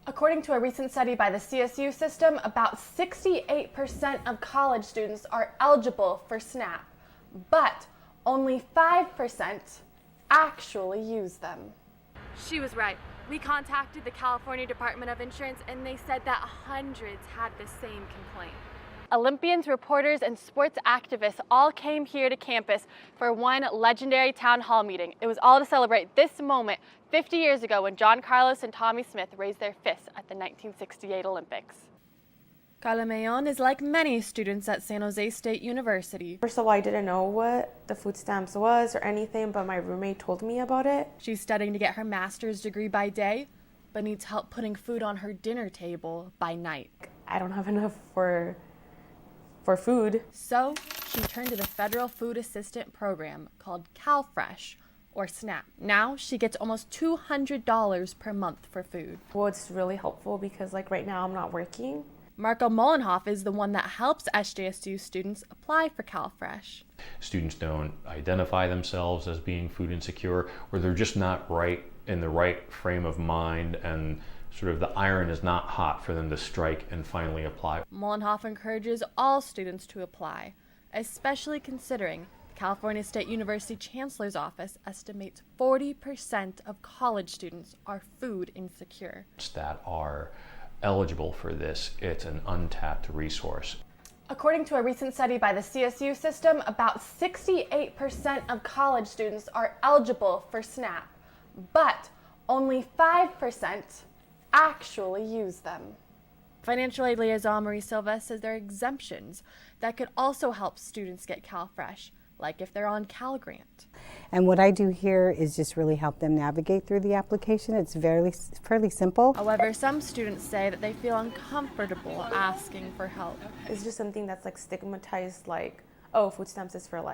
According to a recent study by the CSU system, about 68% of college students are eligible for SNAP, but only 5% actually use them. She was right. We contacted the California Department of Insurance and they said that hundreds had the same complaint. Olympians, reporters, and sports activists all came here to campus for one legendary town hall meeting. It was all to celebrate this moment 50 years ago when John Carlos and Tommie Smith raised their fists at the 1968 Olympics. Carla Mayon is like many students at San Jose State University. First of all, I didn't know what the food stamps was or anything, but my roommate told me about it. She's studying to get her master's degree by day, but needs help putting food on her dinner table by night. I don't have enough for food. So she turned to the Federal Food Assistant Program called CalFresh, or SNAP. Now she gets almost $200 per month for food. Well, it's really helpful because right now I'm not working. Marco Mollenhoff is the one that helps SJSU students apply for CalFresh. Students don't identify themselves as being food insecure, or they're just not in the right frame of mind, and sort of the iron is not hot for them to strike and finally apply. Mollenhoff encourages all students to apply, especially considering the California State University Chancellor's Office estimates 40% of college students are food insecure. That are eligible for this, it's an untapped resource. According to a recent study by the CSU system, about 68% of college students are eligible for SNAP, but only 5% actually use them. Financial aid liaison Marie Silva says there are exemptions that could also help students get CalFresh, like if they're on Cal Grant. And what I do here is just really help them navigate through the application. It's fairly simple. However, some students say that they feel uncomfortable asking for help. It's just something that's stigmatized, oh, food stamps is for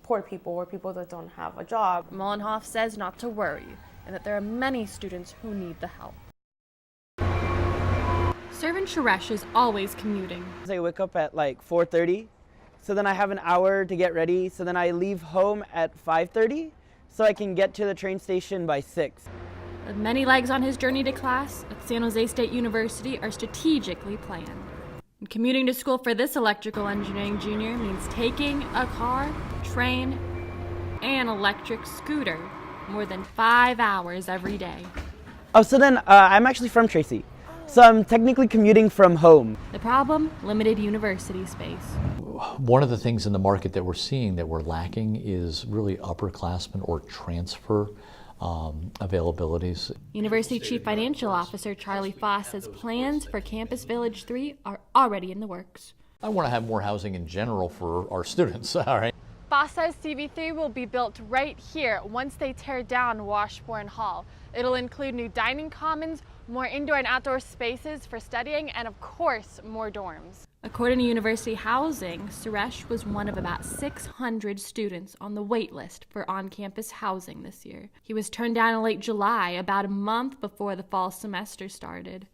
poor people or people that don't have a job. Mollenhoff says not to worry and that there are many students who need the help. Servant Suresh is always commuting. I wake up at 4:30. So then I have an hour to get ready. So then I leave home at 5:30 so I can get to the train station by 6. With many legs on his journey to class at San Jose State University are strategically planned. And commuting to school for this electrical engineering junior means taking a car, train, and electric scooter more than 5 hours every day. Oh, so then I'm actually from Tracy. So I'm technically commuting from home. The problem? Limited university space. One of the things in the market that we're seeing that we're lacking is really upperclassmen or transfer availabilities. University Chief Financial Officer Charlie Foss says plans for Campus Village 3 are already in the works. I want to have more housing in general for our students, all right? Foss says CV3 will be built right here once they tear down Washburn Hall. It'll include new dining commons, more indoor and outdoor spaces for studying, and of course, more dorms. According to University Housing, Suresh was one of about 600 students on the wait list for on-campus housing this year. He was turned down in late July, about a month before the fall semester started.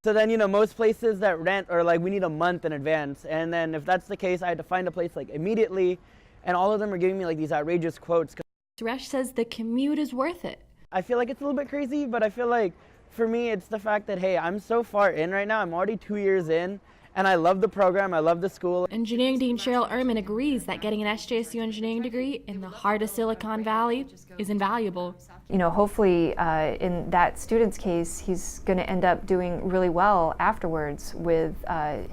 So then, most places that rent are we need a month in advance. And then if that's the case, I had to find a place immediately. And all of them are giving me these outrageous quotes. Suresh says the commute is worth it. I feel it's a little bit crazy, but I feel for me, it's the fact that, hey, I'm so far in right now. I'm already 2 years in, and I love the program. I love the school. Engineering Dean Cheryl Ehrman agrees that getting an SJSU engineering degree in the heart of Silicon Valley is invaluable. Hopefully in that student's case, he's going to end up doing really well afterwards with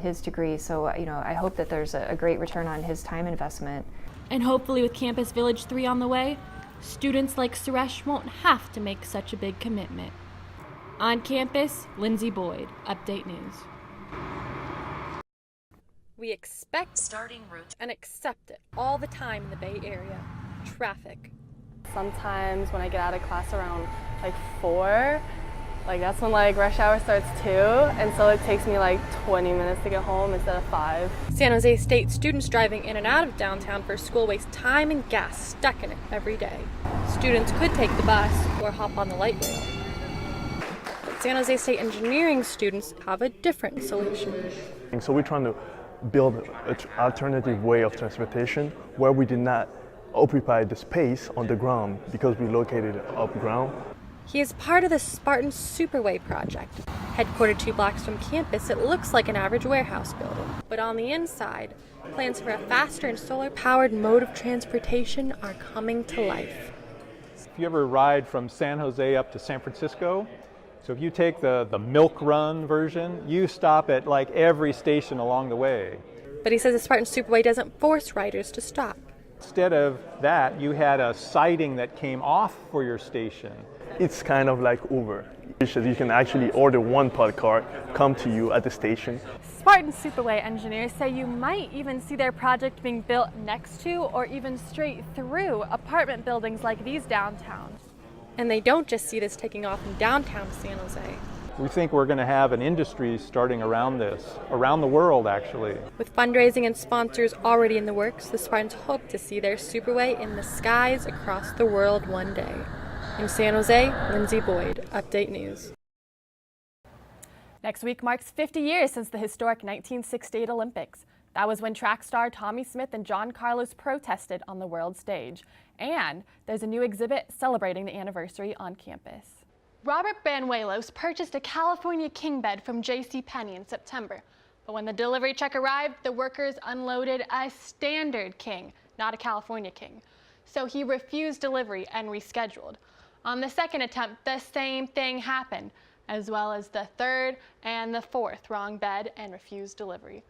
his degree. So, I hope that there's a great return on his time investment. And hopefully with Campus Village 3 on the way, students like Suresh won't have to make such a big commitment. On campus, Lindsey Boyd, Update News. We expect starting route and accept it all the time in the Bay Area. Traffic. Sometimes when I get out of class around 4, that's when rush hour starts too, and so it takes me 20 minutes to get home instead of 5. San Jose State students driving in and out of downtown for school waste time and gas stuck in it every day. Students could take the bus or hop on the light rail. But San Jose State engineering students have a different solution. So we're trying to build an alternative way of transportation where we did not occupy the space on the ground because we located up ground. He is part of the Spartan Superway project. Headquartered 2 blocks from campus, it looks like an average warehouse building. But on the inside, plans for a faster and solar-powered mode of transportation are coming to life. If you ever ride from San Jose up to San Francisco, so if you take the Milk Run version, you stop at like every station along the way. But he says the Spartan Superway doesn't force riders to stop. Instead of that, you had a siding that came off for your station. It's kind of like Uber. You can actually order one pod car, come to you at the station. Spartan Superway engineers say you might even see their project being built next to or even straight through apartment buildings like these downtown. And they don't just see this taking off in downtown San Jose. We think we're going to have an industry starting around this, around the world actually. With fundraising and sponsors already in the works, the Spartans hope to see their Superway in the skies across the world one day. In San Jose, Lindsey, Boyd, Update News. Next week marks 50 years since the historic 1968 Olympics. That was when track star Tommy Smith and John Carlos protested on the world stage. And there's a new exhibit celebrating the anniversary on campus. Robert Banuelos purchased a California king bed from JCPenney in September. But when the delivery truck arrived, the workers unloaded a standard king, not a California king. So he refused delivery and rescheduled. On the second attempt, the same thing happened, as well as the third and the fourth wrong bed and refused delivery.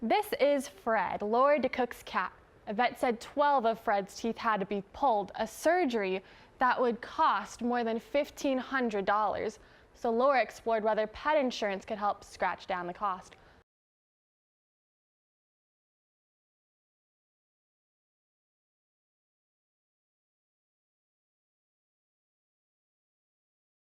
This is Fred, Laura DeCook's cat. A vet said 12 of Fred's teeth had to be pulled, a surgery that would cost more than $1,500. So Laura explored whether pet insurance could help scratch down the cost.